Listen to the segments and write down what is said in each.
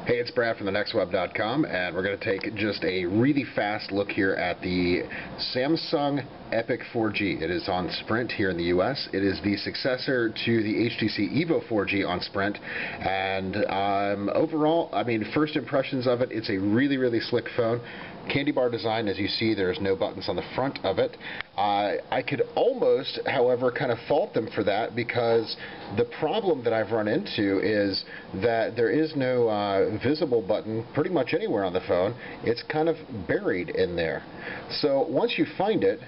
Hey, it's Brad from thenextweb.com, and we're going to take just a really fast look here at the Samsung Epic 4G. It is on Sprint here in the US. It is the successor to the HTC Evo 4G on Sprint, and overall, first impressions of it, it's a really slick phone. Candy bar design, as you see, there's no buttons on the front of it. I could almost, however, kind of fault them for that, because the problem that I've run into is that there is no visible button pretty much anywhere on the phone. It's kind of buried in there. So once you find it,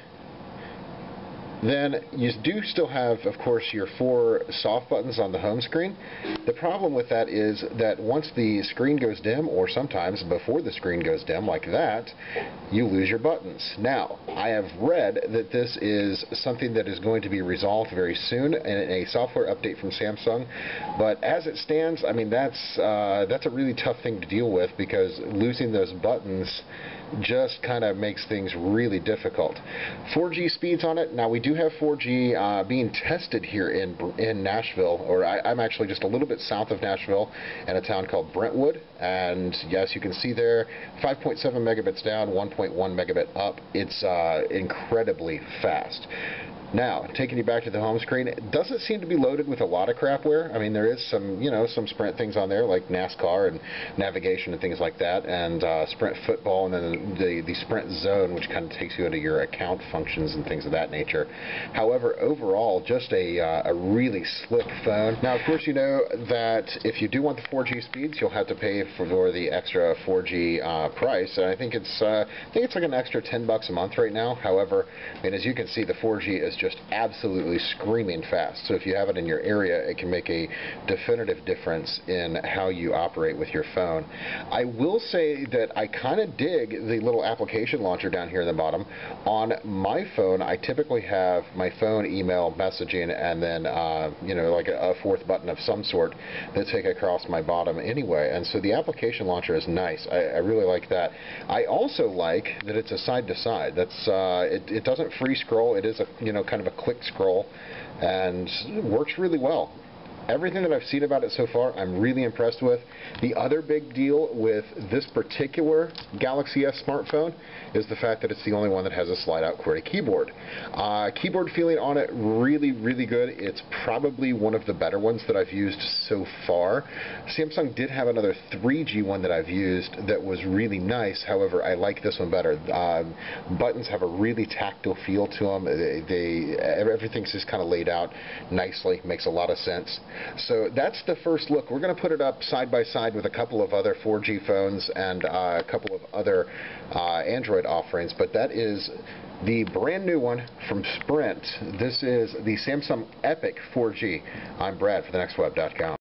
then you do still have, of course, your 4 soft buttons on the home screen. The problem with that is that once the screen goes dim, or sometimes before the screen goes dim, like that, you lose your buttons. Now, I have read that this is something that is going to be resolved very soon in a software update from Samsung, but as it stands, that's a really tough thing to deal with, because losing those buttons just kind of makes things really difficult. 4G speeds on it. Now, we do have 4G being tested here in Nashville, or I'm actually just a little bit south of Nashville in a town called Brentwood, and yes, you can see there 5.7 megabits down, 1.1 megabit up. It's incredibly fast. Now, taking you back to the home screen, it doesn't seem to be loaded with a lot of crapware. There is some, some Sprint things on there, like NASCAR and navigation and things like that, and Sprint football, and then the Sprint zone, which kind of takes you into your account functions and things of that nature. However, overall, just a really slick phone. Now, of course, you know that if you do want the 4G speeds, you'll have to pay for the extra 4G price, and I think it's like an extra $10 a month right now. However, as you can see, the 4G is just absolutely screaming fast. So if you have it in your area, it can make a definitive difference in how you operate with your phone. I will say that I kind of dig the little application launcher down here in the bottom. On my phone, I typically have my phone, email, messaging, and then like a 4th button of some sort that take across my bottom anyway. And so the application launcher is nice. I really like that. I also like that it's a side-to-side. That's it doesn't free scroll. It is a kind of a quick scroll, and it works really well. Everything that I've seen about it so far, I'm really impressed with. The other big deal with this particular Galaxy S smartphone is the fact that it's the only one that has a slide-out QWERTY keyboard. Keyboard feeling on it, really good. It's probably one of the better ones that I've used so far. Samsung did have another 3G one that I've used that was really nice. However, I like this one better. Buttons have a really tactile feel to them. Everything's just kind of laid out nicely. Makes a lot of sense. So that's the first look. We're going to put it up side by side with a couple of other 4G phones and a couple of other Android offerings, but that is the brand new one from Sprint. This is the Samsung Epic 4G. I'm Brad for thenextweb.com.